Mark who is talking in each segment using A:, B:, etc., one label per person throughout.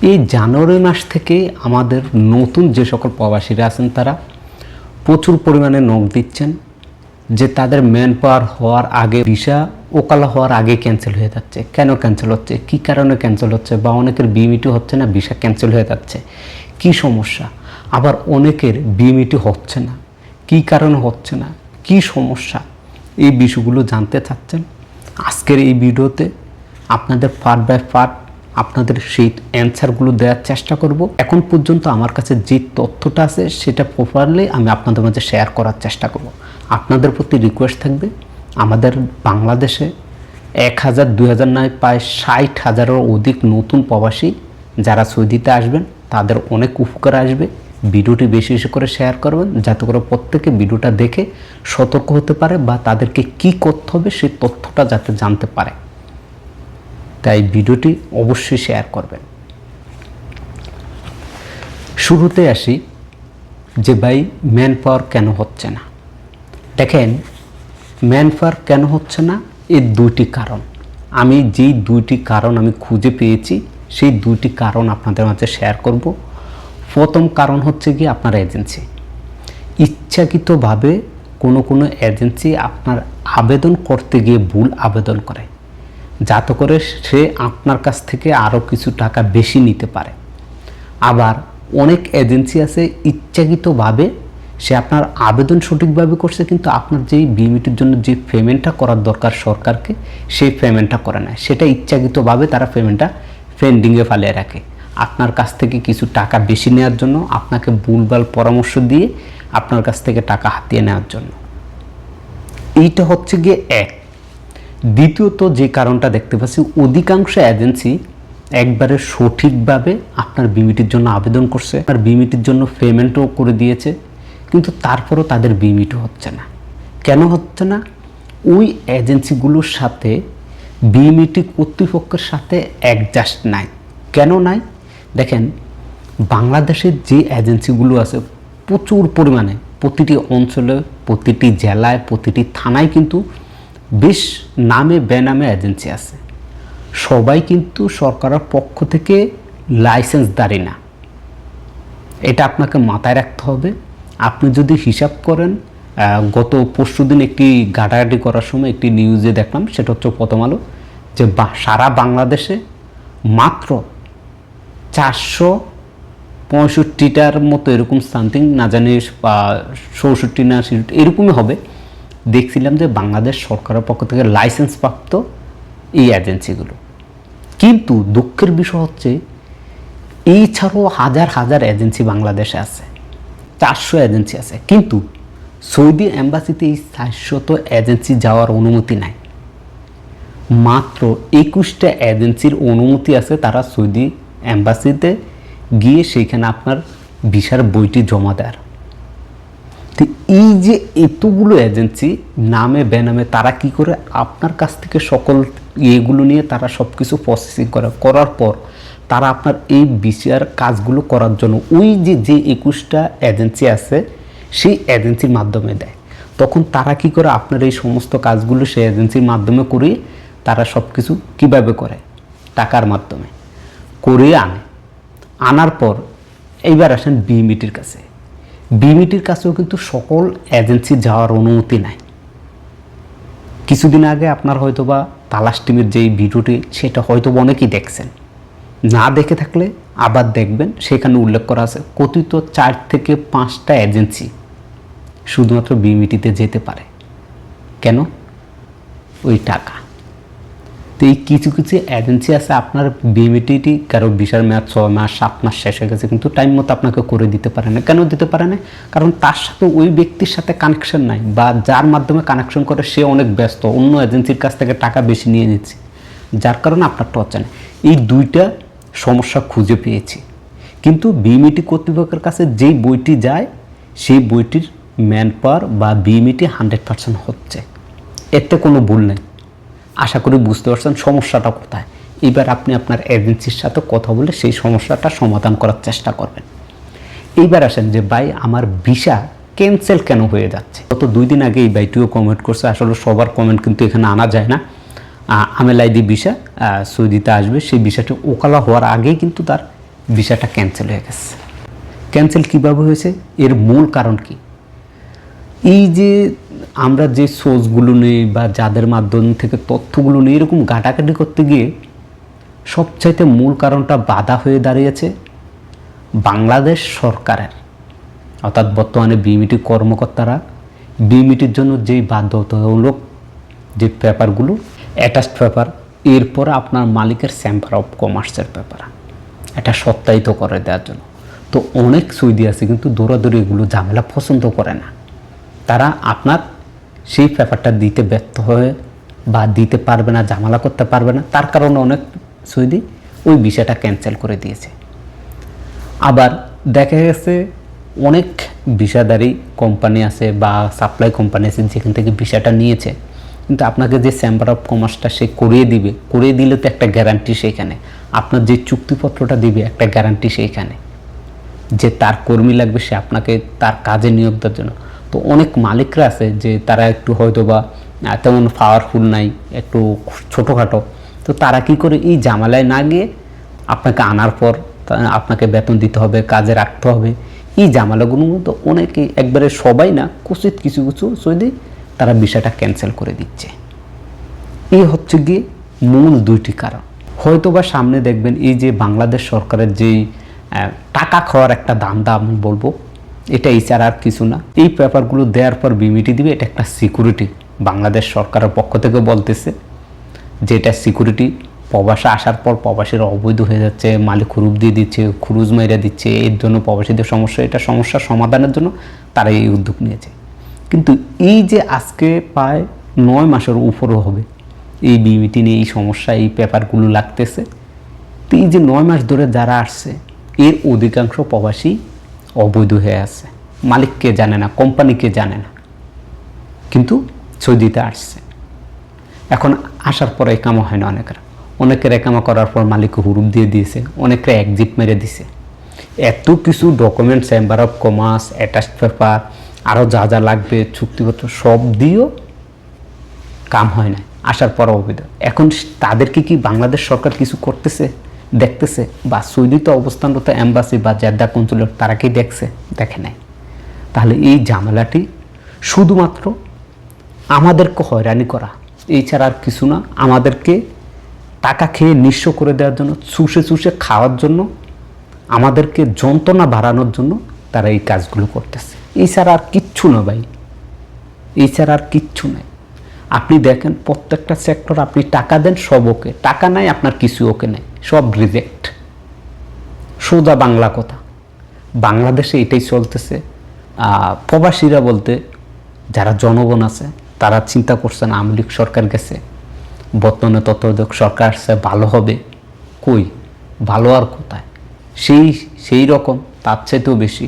A: এই জানুয়ারি মাস থেকে আমাদের নতুন যে সকল প্রবাসীরা আছেন তারা প্রচুর পরিমাণে নক দিচ্ছেন যে তাদের ম্যান পাওয়ার হওয়ার আগে ভিসা ওকালা হওয়ার আগে ক্যান্সেল হয়ে যাচ্ছে। কেন ক্যান্সেল হচ্ছে, কী কারণে ক্যান্সেল হচ্ছে, বা অনেকের বিএমইটি হচ্ছে না, ভিসা ক্যান্সেল হয়ে যাচ্ছে, কি সমস্যা। আবার অনেকের বিএমইটি হচ্ছে না, কি কারণে হচ্ছে না, কি সমস্যা, এই বিষয়গুলো জানতে চাচ্ছেন। আজকের এই ভিডিওতে আপনাদের পার্ট বাই পার্ট আপনাদের সেই অ্যান্সারগুলো দেওয়ার চেষ্টা করব। এখন পর্যন্ত আমার কাছে যে তথ্যটা আছে সেটা প্রপারলি আমি আপনাদের মাঝে শেয়ার করার চেষ্টা করব। আপনাদের প্রতি রিকোয়েস্ট থাকবে, আমাদের বাংলাদেশে 1000 2000 নয় প্রায় 60,000-এরও অধিক নতুন প্রবাসী যারা সৌদিতে আসবেন তাদের অনেক উপকার আসবে। ভিডিওটি বেশি বেশি করে শেয়ার করবেন যাতে করে প্রত্যেকে ভিডিওটা দেখে সতর্ক হতে পারে বা তাদেরকে কি করতে হবে সেই তথ্যটা যাতে জানতে পারে। তাই ভিডিওটি অবশ্যই শেয়ার করবেন। শুরুতে আসি যে ভাই ম্যান পাওয়ার কেন হচ্ছে না। দেখেন, ম্যান পাওয়ার কেন হচ্ছে না এর দুইটি কারণ। আমি যেই দুইটি কারণ আমি খুঁজে পেয়েছি সেই দুইটি কারণ আপনাদের মাঝে শেয়ার করব। প্রথম কারণ হচ্ছে কি আপনার এজেন্সি ইচ্ছাকৃতভাবে কোনো এজেন্সি আপনার আবেদন করতে গিয়ে ভুল আবেদন করে, যাতে করে সে আপনার কাছ থেকে আরও কিছু টাকা বেশি নিতে পারে। আবার অনেক এজেন্সি আছে ইচ্ছাকৃতভাবে সে আপনার আবেদন সঠিকভাবে করছে কিন্তু আপনার যেই বিএমইটির জন্য যে পেমেন্টটা করার দরকার সরকারকে সেই পেমেন্টটা করে নেয়। সেটা ইচ্ছাকৃতভাবে তারা পেমেন্টটা পেন্ডিংয়ে ফেলে রাখে আপনার কাছ থেকে কিছু টাকা বেশি নেওয়ার জন্য, আপনাকে ভুলভাল পরামর্শ দিয়ে আপনার কাছ থেকে টাকা হাতিয়ে নেওয়ার জন্য। এইটা হচ্ছে গিয়ে এক। দ্বিতীয়ত যে কারণটা দেখতে পাচ্ছি, অধিকাংশ এজেন্সি একবারে সঠিকভাবে আপনার বিএমইটির জন্য আবেদন করছে, আপনার বিএমইটির জন্য পেমেন্টও করে দিয়েছে, কিন্তু তারপরও তাদের বিএমইটি হচ্ছে না। কেন হচ্ছে না? ওই এজেন্সিগুলোর সাথে বিএমইটি কর্তৃপক্ষের সাথে অ্যাডজাস্ট নাই। কেন নাই? দেখেন, বাংলাদেশের যে এজেন্সিগুলো আছে প্রচুর পরিমাণে প্রতিটি অঞ্চলে, প্রতিটি জেলায়, প্রতিটি থানায় কিন্তু বেশ নামে বেনামে এজেন্সি আছে। সবাই কিন্তু সরকারের পক্ষ থেকে লাইসেন্সদারি না, এটা আপনাকে মাথায় রাখতে হবে। আপনি যদি হিসাব করেন, গত পরশুদিন একটি ঘাটাঘাটি করার সময় একটি নিউজে দেখলাম, সেটা হচ্ছে প্রথম আলো, যে সারা বাংলাদেশে মাত্র 465টার মতো এরকম সামথিং, না জানি 64 না 60 এরকমই হবে, দেখছিলাম যে বাংলাদেশ সরকারের পক্ষ থেকে লাইসেন্স প্রাপ্ত এই এজেন্সিগুলো। কিন্তু দুঃখের বিষয় হচ্ছে এই ছাড়াও হাজার হাজার এজেন্সি বাংলাদেশে আছে, 400 এজেন্সি আছে, কিন্তু সৌদি এম্বাসিতে এই 400 এজেন্সি যাওয়ার অনুমতি নাই। মাত্র 21টা এজেন্সির অনুমতি আছে তারা সৌদি এম্বাসিতে গিয়ে সেইখানে আপনার ভিসার বইটি জমা দেয়। তো এই যে এতগুলো এজেন্সি নামে বেনামে তারা কি করে আপনার কাছ থেকে সকল এগুলো নিয়ে তারা সব কিছু প্রসেসিং করার পর তারা আপনার এই ভিসার কাজগুলো করার জন্য ওই যে 21টা এজেন্সি আছে সেই এজেন্সির মাধ্যমে দেয়। তখন তারা কি করে আপনার এই সমস্ত কাজগুলো সেই এজেন্সির মাধ্যমে করিয়ে তারা সব কিছু কীভাবে করে, টাকার মাধ্যমে করিয়ে আনার পর এইবার আসেন বিএমইটির কাছে। বিএমইটির কাছেও কিন্তু সকল এজেন্সি যাওয়ার অনুমতি নাই। কিছুদিন আগে আপনার হয়তোবা তালাশ টিমের যেই ভিডিওটি সেটা হয়তোবা অনেকেই দেখছেন, না দেখে থাকলে আবার দেখবেন, সেখানে উল্লেখ করা আছে কথিত 4 থেকে 5টা এজেন্সি শুধুমাত্র বিএমইটিতে যেতে পারে। কেন? ওই টাকা। তো এই কিছু কিছু এজেন্সি আছে আপনার বিএমইটি কারো ভিসার মেয়াদ 6 মাস 7 মাস শেষ হয়ে গেছে কিন্তু টাইম মতো আপনাকে করে দিতে পারে না। কেন দিতে পারে না? কারণ তার সাথে ওই ব্যক্তির সাথে কানেকশন নাই, বা যার মাধ্যমে কানেকশন করে সে অনেক ব্যস্ত, অন্য এজেন্সির কাছ থেকে টাকা বেশি নিয়ে নিচ্ছে, যার কারণে আপনারটা হচ্ছে না। এই দুইটা সমস্যা খুঁজে পেয়েছি। কিন্তু বিএমইটি কর্তৃপক্ষের কাছে যেই বইটি যায় সেই বইটির ম্যান পাওয়ার বা বিএমইটি 100% হচ্ছে, এতে কোনো ভুল নেই। আশা করি বুঝতে পারছেন সমস্যাটা কোথায়। এবার আপনি আপনার এজেন্সির সাথে কথা বলে সেই সমস্যাটা সমাধান করার চেষ্টা করবেন। এইবার আসেন যে ভাই আমার ভিসা ক্যান্সেল কেন হয়ে যাচ্ছে। গত 2 দিন আগে এই ভাইটিও কমেন্ট করছে, আসলে সবার কমেন্ট কিন্তু এখানে আনা যায় না। আমেল আইডি ভিসা সৌদিতে আসবে, সেই ভিসাটি ওকালা হওয়ার আগেই কিন্তু তার ভিসাটা ক্যান্সেল হয়ে গেছে। ক্যান্সেল কীভাবে হয়েছে, এর মূল কারণ কি? এই যে আমরা যে সোর্সগুলো নেই বা যাদের মাধ্যম থেকে তথ্যগুলো নেই, এরকম ঘাটাঘাটি করতে গিয়ে সবচাইতে মূল কারণটা বাধা হয়ে দাঁড়িয়েছে বাংলাদেশ সরকারের, অর্থাৎ বর্তমানে বিএমইটি কর্মকর্তারা বিএমইটির জন্য যেই বাধ্যতামূলক যে পেপারগুলো, অ্যাটাচড পেপার, এরপর আপনার মালিকের চেম্বার অফ কমার্সের পেপার, এটা সত্যায়িত করে দেওয়ার জন্য। তো অনেক সৌদি আছে কিন্তু দৌড়াদৌড়ি এগুলো ঝামেলা পছন্দ করে না, তারা আপনার সেই পেপারটা দিতে ব্যর্থ হয়ে বা দিতে পারবে না, ঝামেলা করতে পারবে না, তার কারণে অনেক সৌদি ওই ভিসাটা ক্যান্সেল করে দিয়েছে। আবার দেখা গেছে অনেক ভিসাদারি কোম্পানি আছে বা সাপ্লাই কোম্পানি আছে যেখান থেকে ভিসাটা নিয়েছে, কিন্তু আপনাকে যে চেম্বার অফ কমার্সটা সে করিয়ে দিবে, করিয়ে দিলে তো একটা গ্যারান্টি সেইখানে, আপনার যে চুক্তিপত্রটা দিবে একটা গ্যারান্টি সেইখানে যে তার কর্মী লাগবে, সে আপনাকে তার কাজে নিয়োগ দেওয়ার জন্য। তো অনেক মালিকরা আছে যে তারা একটু হয়তো বা তেমন পাওয়ারফুল নাই, একটু ছোটোখাটো, তো তারা কি করে এই ঝামেলায় না গিয়ে আপনাকে আনার পর আপনাকে বেতন দিতে হবে, কাজে রাখতে হবে, এই ঝামেলাগুলোর মতো অনেকে, একবারে সবাই না, কুচিত কিছু কিছু সৌদি তারা ভিসাটা ক্যান্সেল করে দিচ্ছে। এই হচ্ছে গিয়ে মূল দুইটি কারণ। হয়তো বা সামনে দেখবেন এই যে বাংলাদেশ সরকারের যেই টাকা খাওয়ার একটা ধান্দা আমি বলবো, এটা এছাড়া আর কিছু না। এই পেপারগুলো দেওয়ার পর বিমিটি দিবে, এটা একটা সিকিউরিটি বাংলাদেশ সরকারের পক্ষ থেকে বলতেছে যে এটা সিকিউরিটি। প্রবাসে আসার পর প্রবাসীর অবৈধ হয়ে যাচ্ছে, মালিক খুরুপ দিয়ে দিচ্ছে, খুরুজ মাইরা দিচ্ছে, এর জন্য প্রবাসীদের সমস্যা, এটা সমস্যার সমাধানের জন্য তারা এই উদ্যোগ নিয়েছে। কিন্তু এই যে আজকে প্রায় 9 মাসের উপরও হবে এই বিমিটি নিয়ে এই সমস্যা, এই পেপারগুলো লাগতেছে। তো এই যে 9 মাস ধরে যারা আসছে এর অধিকাংশ প্রবাসী অবৈধ হয়ে আছে, মালিককে জানে না, কোম্পানিকে জানে না, কিন্তু সৌদিতে আসছে। এখন আসার পর একামা হয় না, অনেকের একামা করার পর মালিককে হুরুপ দিয়ে দিয়েছে, অনেকের এক্সিট মেরে দিছে। এত কিছু document, chamber of commerce, attached paper, আরও যা যা লাগবে, চুক্তিপত্র সব দিয়েও কাম হয় না, আসার পর অবৈধ। এখন তাদেরকে কি বাংলাদেশ সরকার কিছু করতেছে, দেখতেছে? বা সৌদিতে অবস্থানরত এম্বাসি বা জেদ্দা কনসুলেট তারা কি দেখছে? দেখে নাই। তাহলে এই ঝামেলাটি শুধুমাত্র আমাদেরকে হয়রানি করা, এছাড়া আর কিছু না। আমাদেরকে টাকা খেয়ে নিঃস্ব করে দেওয়ার জন্য, চুষে চুষে খাওয়ার জন্য, আমাদেরকে যন্ত্রণা বাড়ানোর জন্য তারা এই কাজগুলো করতেছে। এছাড়া আর কিচ্ছু না ভাই, এছাড়া আর কিচ্ছু নাই। আপনি দেখেন প্রত্যেকটা সেক্টর, আপনি টাকা দেন সব ওকে, টাকা নাই আপনার কিছু ওকে নেই, সব রিজেক্ট। সোজা বাংলা কথা, বাংলাদেশে এটাই চলতেছে। প্রবাসীরা বলতে যারা জনগণ আছে তারা চিন্তা করছেন আওয়ামী লীগ সরকার গেছে, বর্তমানে তত্ত্বাবধায়ক সরকার আসছে, ভালো হবে। কই ভালো আর কোথায়? সেই রকম, তার চাইতেও বেশি।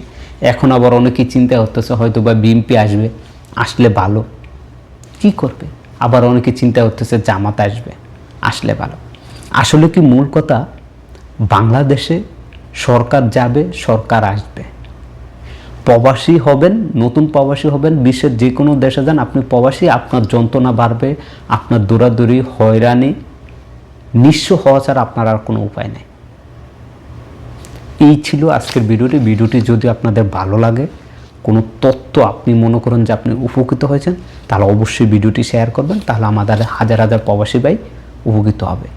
A: এখন আবার অনেকেই চিন্তা করতেছে হয়তো বা বিএনপি আসবে, আসলে ভালো। কি করবে? আবার অনেকে চিন্তা করতেছে জামাত আসবে, আসলে ভালো। আসলে কি মূল কথা, বাংলাদেশে সরকার যাবে, সরকার আসবে। প্রবাসী হবেন, নতুন প্রবাসী হবেন, বিশ্বের যে কোনো দেশে যান আপনি প্রবাসী, আপনার যন্ত্রণা বাড়বে, আপনার দৌড়াদৌড়ি, হয়রানি, নিঃস্ব হওয়া ছাড়া আপনার আর কোনো উপায় নেই। এই ছিল আজকের ভিডিওটি যদি আপনাদের ভালো লাগে, কোনো তথ্য আপনি মনে করেন যে আপনি উপকৃত হয়েছেন, তাহলে অবশ্যই ভিডিওটি শেয়ার করবেন, তাহলে আমাদের হাজার হাজার প্রবাসী ভাই উপকৃত হবে।